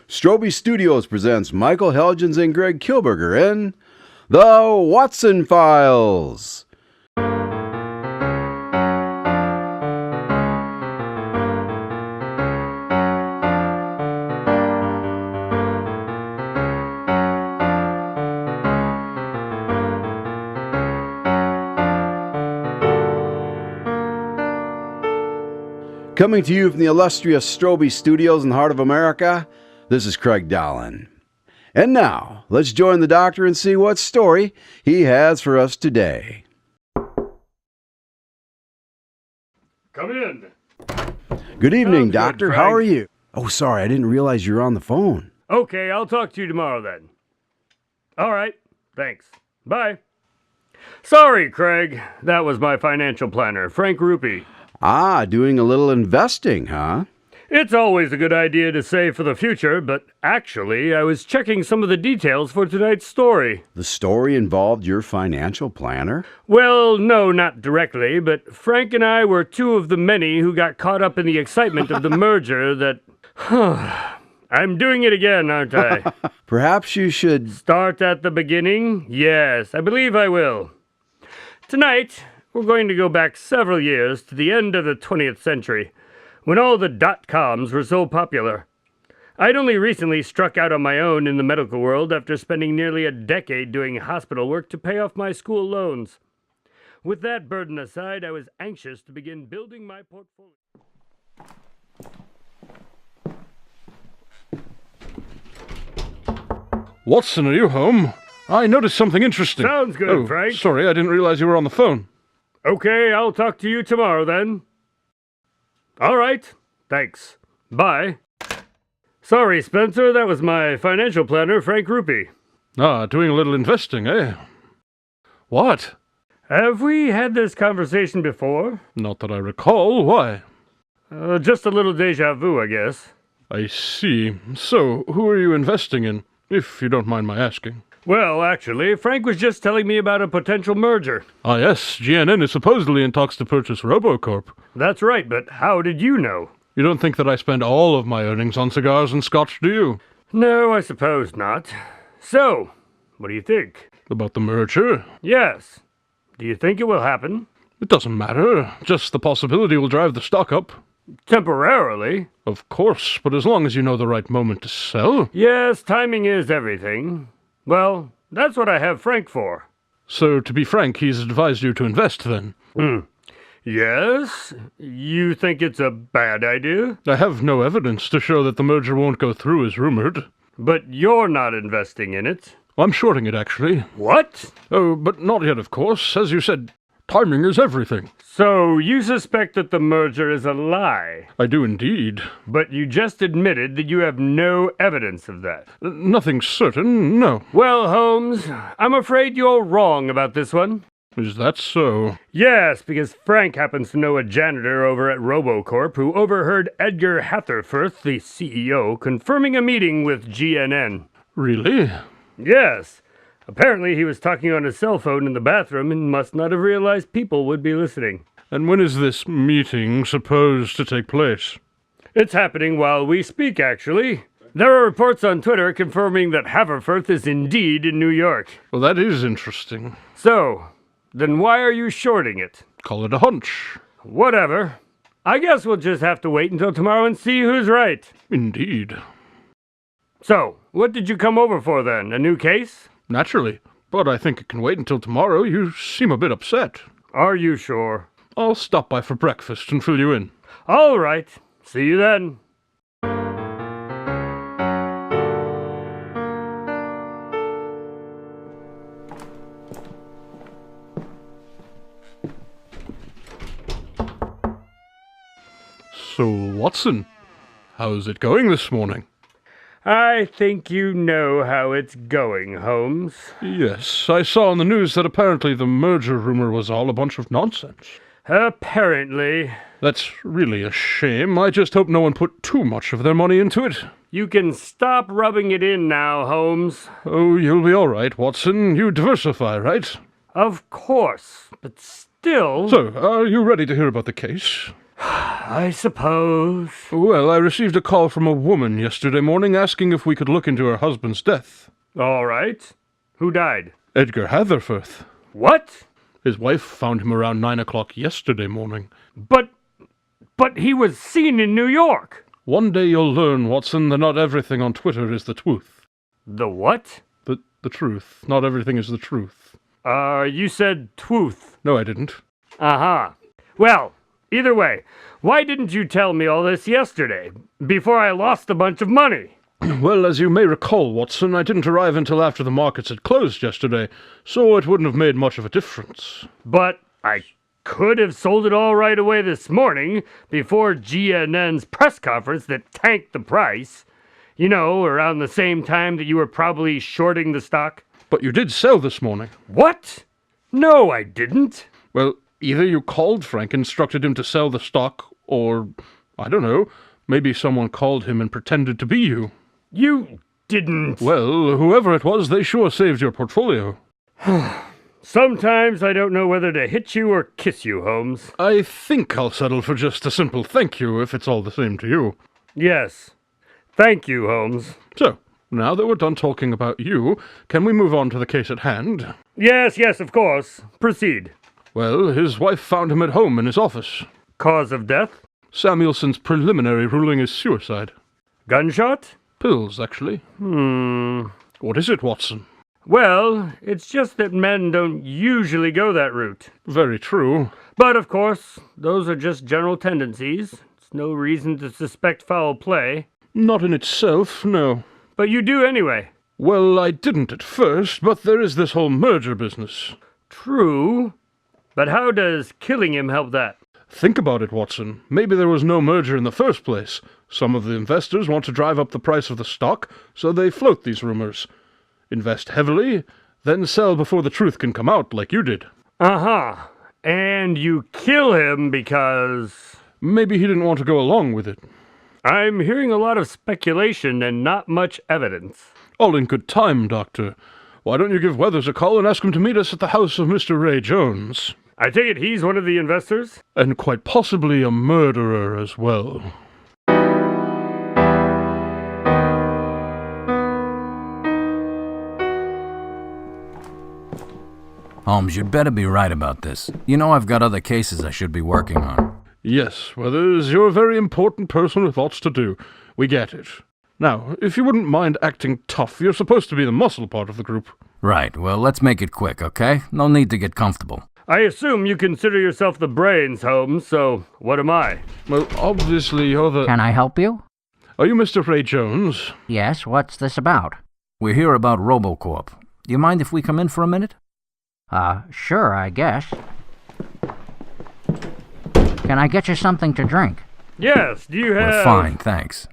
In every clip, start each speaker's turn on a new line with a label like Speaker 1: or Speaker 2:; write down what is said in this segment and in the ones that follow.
Speaker 1: Strobe Studios presents Michael Helgens and Greg Kilberger in The Watson Files. Coming to you from the illustrious Strobe Studios in the heart of America, this is Craig Dahlen. And now, let's join the doctor and see what story he has for us today.
Speaker 2: Come in.
Speaker 1: Good evening,
Speaker 2: Sounds
Speaker 1: doctor.
Speaker 2: good,
Speaker 1: How
Speaker 2: Frank.
Speaker 1: are you? Oh, sorry, I didn't realize you were on the phone.
Speaker 2: Okay, I'll talk to you tomorrow then. All right, thanks. Bye. Sorry, Craig. That was my financial planner, Frank Rimpici.
Speaker 1: Ah, doing a little investing, huh?
Speaker 2: It's always a good idea to save for the future, but actually, I was checking some of the details for tonight's story.
Speaker 1: The story involved your financial planner?
Speaker 2: Well, no, not directly, but Frank and I were two of the many who got caught up in the excitement of the merger that... I'm doing it again, aren't I?
Speaker 1: Perhaps you should...
Speaker 2: Start at the beginning? Yes, I believe I will. Tonight, we're going to go back several years to the end of the 20th century, when all the dot-coms were so popular. I'd only recently struck out on my own in the medical world after spending nearly a decade doing hospital work to pay off my school loans. With that burden aside, I was anxious to begin building my portfolio.
Speaker 3: Watson, are you home? I noticed something interesting.
Speaker 2: Sounds good, Frank.
Speaker 3: Sorry, I didn't realize you were on the phone.
Speaker 2: Okay, I'll talk to you tomorrow then. All right, thanks. Bye. Sorry, Spencer, that was my financial planner, Frank Rimpici.
Speaker 3: Ah, doing a little investing, eh? What?
Speaker 2: Have we had this conversation before?
Speaker 3: Not that I recall. Why?
Speaker 2: Just a little deja vu, I guess.
Speaker 3: I see. So, who are you investing in, if you don't mind my asking?
Speaker 2: Well, actually, Frank was just telling me about a potential merger.
Speaker 3: Ah, yes, GNN is supposedly in talks to purchase RoboCorp.
Speaker 2: That's right, but how did you know?
Speaker 3: You don't think that I spend all of my earnings on cigars and scotch, do you?
Speaker 2: No, I suppose not. So, what do you think?
Speaker 3: About the merger?
Speaker 2: Yes. Do you think it will happen?
Speaker 3: It doesn't matter. Just the possibility will drive the stock up.
Speaker 2: Temporarily.
Speaker 3: Of course, but as long as you know the right moment to sell.
Speaker 2: Yes, timing is everything. Well, that's what I have Frank for.
Speaker 3: So, to be frank, he's advised you to invest, then.
Speaker 2: Yes? You think it's a bad idea?
Speaker 3: I have no evidence to show that the merger won't go through as rumored.
Speaker 2: But you're not investing in it.
Speaker 3: I'm shorting it, actually.
Speaker 2: What?
Speaker 3: Oh, but not yet, of course. As you said, timing is everything.
Speaker 2: So you suspect that the merger is a lie?
Speaker 3: I do indeed.
Speaker 2: But you just admitted that you have no evidence of that.
Speaker 3: Nothing certain, no.
Speaker 2: Well, Holmes, I'm afraid you're wrong about this one.
Speaker 3: Is that so?
Speaker 2: Yes, because Frank happens to know a janitor over at RoboCorp who overheard Edgar Hatherforth, the CEO, confirming a meeting with GNN.
Speaker 3: Really?
Speaker 2: Yes. Apparently he was talking on his cell phone in the bathroom and must not have realized people would be listening.
Speaker 3: And when is this meeting supposed to take place?
Speaker 2: It's happening while we speak, actually. There are reports on Twitter confirming that Haverforth is indeed in New York.
Speaker 3: Well, that is interesting.
Speaker 2: So, then why are you shorting it?
Speaker 3: Call it a hunch.
Speaker 2: Whatever. I guess we'll just have to wait until tomorrow and see who's right.
Speaker 3: Indeed.
Speaker 2: So, what did you come over for then? A new case?
Speaker 3: Naturally. But I think it can wait until tomorrow. You seem a bit upset.
Speaker 2: Are you sure?
Speaker 3: I'll stop by for breakfast and fill you in.
Speaker 2: All right. See you then.
Speaker 3: So, Watson, how's it going this morning?
Speaker 2: I think you know how it's going, Holmes.
Speaker 3: Yes, I saw on the news that apparently the merger rumor was all a bunch of nonsense.
Speaker 2: Apparently.
Speaker 3: That's really a shame. I just hope no one put too much of their money into it.
Speaker 2: You can stop rubbing it in now, Holmes.
Speaker 3: Oh, you'll be all right, Watson. You diversify, right?
Speaker 2: Of course, but still...
Speaker 3: So, are you ready to hear about the case?
Speaker 2: I suppose.
Speaker 3: Well, I received a call from a woman yesterday morning asking if we could look into her husband's death.
Speaker 2: All right. Who died?
Speaker 3: Edgar Hatherforth.
Speaker 2: What?
Speaker 3: His wife found him around 9 o'clock yesterday morning.
Speaker 2: But he was seen in New York.
Speaker 3: One day you'll learn, Watson, that not everything on Twitter is the truth.
Speaker 2: The what?
Speaker 3: The truth. Not everything is the truth.
Speaker 2: You said twooth.
Speaker 3: No, I didn't.
Speaker 2: Uh-huh. Well, either way, why didn't you tell me all this yesterday, before I lost a bunch of money?
Speaker 3: Well, as you may recall, Watson, I didn't arrive until after the markets had closed yesterday, so it wouldn't have made much of a difference.
Speaker 2: But I could have sold it all right away this morning, before GNN's press conference that tanked the price. You know, around the same time that you were probably shorting the stock.
Speaker 3: But you did sell this morning.
Speaker 2: What? No, I didn't.
Speaker 3: Well, either you called Frank and instructed him to sell the stock, or, I don't know, maybe someone called him and pretended to be you.
Speaker 2: You didn't.
Speaker 3: Well, whoever it was, they sure saved your portfolio.
Speaker 2: Sometimes I don't know whether to hit you or kiss you, Holmes.
Speaker 3: I think I'll settle for just a simple thank you, if it's all the same to you.
Speaker 2: Yes. Thank you, Holmes.
Speaker 3: So, now that we're done talking about you, can we move on to the case at hand?
Speaker 2: Yes, of course. Proceed.
Speaker 3: Well, his wife found him at home in his office.
Speaker 2: Cause of death?
Speaker 3: Samuelson's preliminary ruling is suicide.
Speaker 2: Gunshot?
Speaker 3: Pills, actually. What is it, Watson?
Speaker 2: Well, it's just that men don't usually go that route.
Speaker 3: Very true.
Speaker 2: But, of course, those are just general tendencies. It's no reason to suspect foul play.
Speaker 3: Not in itself, no.
Speaker 2: But you do anyway.
Speaker 3: Well, I didn't at first, but there is this whole merger business.
Speaker 2: True. But how does killing him help that?
Speaker 3: Think about it, Watson. Maybe there was no merger in the first place. Some of the investors want to drive up the price of the stock, so they float these rumors. Invest heavily, then sell before the truth can come out, like you did.
Speaker 2: Uh-huh. And you kill him because...
Speaker 3: Maybe he didn't want to go along with it.
Speaker 2: I'm hearing a lot of speculation and not much evidence.
Speaker 3: All in good time, Doctor. Why don't you give Weathers a call and ask him to meet us at the house of Mr. Ray Jones?
Speaker 2: I take it he's one of the investors?
Speaker 3: And quite possibly a murderer as well.
Speaker 4: Holmes, you'd better be right about this. You know I've got other cases I should be working on.
Speaker 3: Yes, Weathers, you're a very important person with lots to do. We get it. Now, if you wouldn't mind acting tough, you're supposed to be the muscle part of the group.
Speaker 4: Right, well, let's make it quick, okay? No need to get comfortable.
Speaker 2: I assume you consider yourself the brains, Holmes, so what am I?
Speaker 3: Well, obviously you're the...
Speaker 5: Can I help you?
Speaker 3: Are you Mr. Ray Jones?
Speaker 5: Yes, what's this about?
Speaker 4: We're here about RoboCorp. Do you mind if we come in for a minute?
Speaker 5: Sure, I guess. Can I get you something to drink?
Speaker 2: Yes, do you have...
Speaker 4: We're fine, thanks.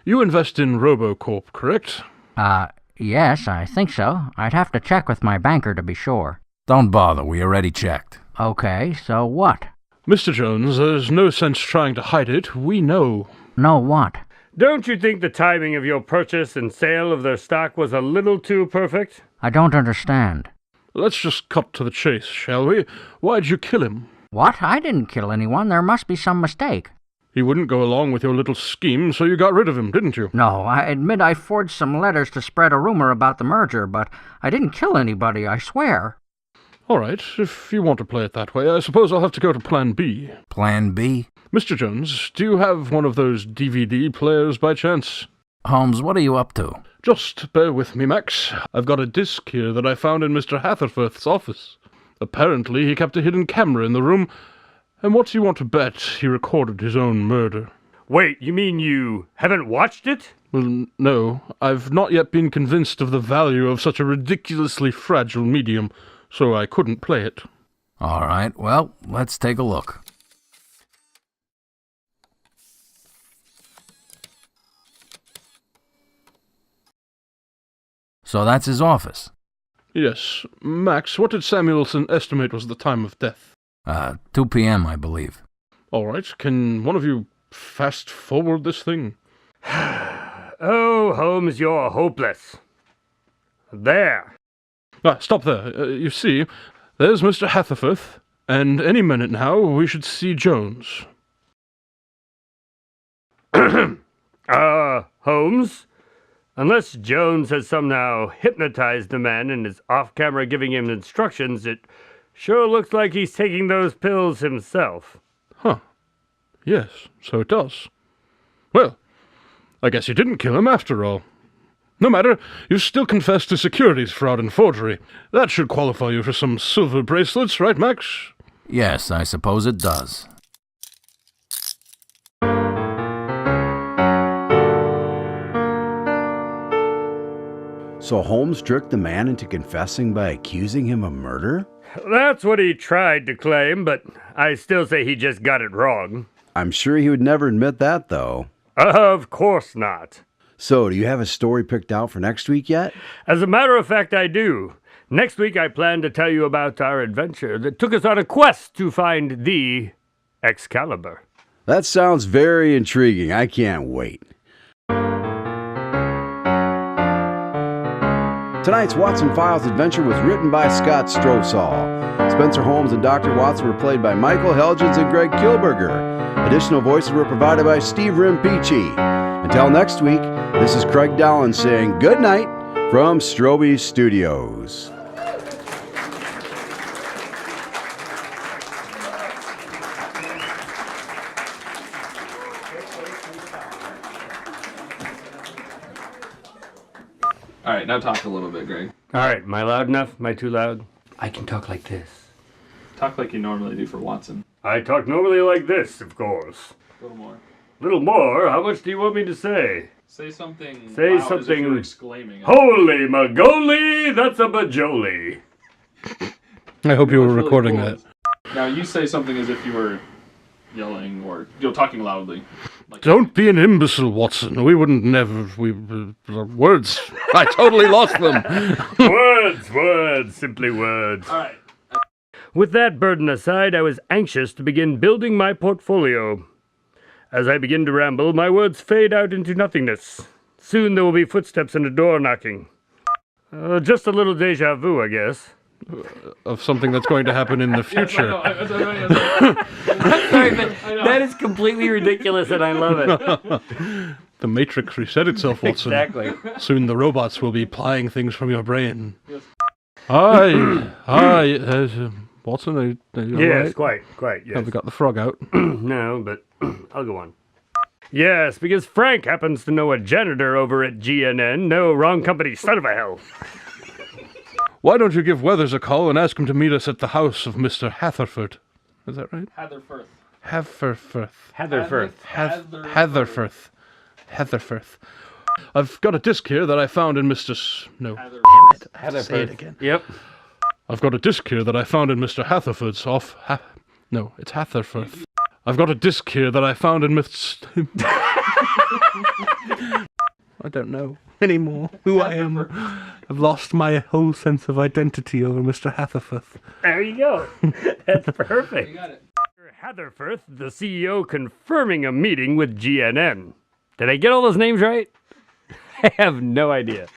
Speaker 3: You invest in RoboCorp, correct?
Speaker 5: Yes, I think so. I'd have to check with my banker to be sure.
Speaker 4: Don't bother, we already checked.
Speaker 5: Okay, so what?
Speaker 3: Mr. Jones, there's no sense trying to hide it. We know.
Speaker 5: Know what?
Speaker 2: Don't you think the timing of your purchase and sale of their stock was a little too perfect?
Speaker 5: I don't understand.
Speaker 3: Let's just cut to the chase, shall we? Why'd you kill him?
Speaker 5: What? I didn't kill anyone. There must be some mistake.
Speaker 3: He wouldn't go along with your little scheme, so you got rid of him, didn't you?
Speaker 5: No, I admit I forged some letters to spread a rumor about the merger, but I didn't kill anybody, I swear.
Speaker 3: All right, if you want to play it that way, I suppose I'll have to go to Plan B.
Speaker 4: Plan B?
Speaker 3: Mr. Jones, do you have one of those DVD players by chance?
Speaker 4: Holmes, what are you up to?
Speaker 3: Just bear with me, Max. I've got a disc here that I found in Mr. Hatherforth's office. Apparently, he kept a hidden camera in the room, and what do you want to bet he recorded his own murder?
Speaker 2: Wait, you mean you haven't watched it?
Speaker 3: Well, no. I've not yet been convinced of the value of such a ridiculously fragile medium, so I couldn't play it.
Speaker 4: All right, well, let's take a look. So that's his office.
Speaker 3: Yes. Max, what did Samuelson estimate was the time of death?
Speaker 4: 2 p.m., I believe.
Speaker 3: All right. Can one of you fast-forward this thing?
Speaker 2: Oh, Holmes, you're hopeless. There.
Speaker 3: Stop there. You see, there's Mr. Hatherforth, and any minute now we should see Jones.
Speaker 2: Holmes? Unless Jones has somehow hypnotized the man and is off-camera giving him instructions, it sure looks like he's taking those pills himself.
Speaker 3: Huh. Yes, so it does. Well, I guess you didn't kill him after all. No matter, you've still confessed to securities fraud and forgery. That should qualify you for some silver bracelets, right, Max?
Speaker 4: Yes, I suppose it does.
Speaker 1: So Holmes tricked the man into confessing by accusing him of murder?
Speaker 2: That's what he tried to claim, but I still say he just got it wrong.
Speaker 1: I'm sure he would never admit that, though.
Speaker 2: Of course not.
Speaker 1: So, do you have a story picked out for next week yet?
Speaker 2: As a matter of fact, I do. Next week, I plan to tell you about our adventure that took us on a quest to find the Excalibur.
Speaker 1: That sounds very intriguing. I can't wait. Tonight's Watson Files adventure was written by Scott Strosahl. Spencer Holmes and Dr. Watson were played by Michael Helgens and Greg Kilberger. Additional voices were provided by Steve Rimpici. Until next week, this is Craig Dahlen saying good night from Strobe Studios.
Speaker 6: All right, now talk a little bit, Greg.
Speaker 2: All right, am I loud enough? Am I too loud? I can talk like this.
Speaker 6: Talk like you normally do for Watson.
Speaker 2: I talk normally like this, of course.
Speaker 6: A little more.
Speaker 2: Little more? How much do you want me to say?
Speaker 6: Say something.
Speaker 2: Say
Speaker 6: loud
Speaker 2: something.
Speaker 6: As if you're exclaiming.
Speaker 2: Holy Magoli, that's a bajoli.
Speaker 3: I hope you were
Speaker 6: Really
Speaker 3: recording
Speaker 6: cool.
Speaker 3: that.
Speaker 6: Now you say something as if you were yelling or talking loudly. Like,
Speaker 3: Don't be an imbecile, Watson. We wouldn't never... words. I totally lost them.
Speaker 2: Words, simply words.
Speaker 6: all right.
Speaker 2: With that burden aside, I was anxious to begin building my portfolio. As I begin to ramble, my words fade out into nothingness. Soon there will be footsteps and a door knocking. Just a little deja vu, I guess.
Speaker 3: Of something that's going to happen in the future.
Speaker 2: Sorry, but that is completely ridiculous and I love it.
Speaker 3: The Matrix reset itself, Watson.
Speaker 2: Exactly.
Speaker 3: Soon the robots will be plying things from your brain. Hi, Watson, are you
Speaker 2: Yes,
Speaker 3: alright?
Speaker 2: quite, yes.
Speaker 3: Have we got the frog out?
Speaker 2: No, but I'll go on. Yes, because Frank happens to know a janitor over at GNN. No, wrong company, son of a hell.
Speaker 3: Why don't you give Weathers a call and ask him to meet us at the house of Mr. Hatherford? Is that right?
Speaker 6: Hatherford.
Speaker 3: Hatherford.
Speaker 2: Hatherford.
Speaker 3: Hatherford. I've got a disc here that I found in Mr. No. Say it again.
Speaker 2: Yep.
Speaker 3: I've got a disc here that I found in Mr. Hatherford's off... No, it's Hatherford. I've got a disc here that I found in Mr... I don't know anymore who I am. I've lost my whole sense of identity over Mr. Hatherford.
Speaker 2: There you go. That's perfect.
Speaker 6: You got it.
Speaker 2: Hatherford, the CEO, confirming a meeting with GNN. Did I get all those names right? I have no idea.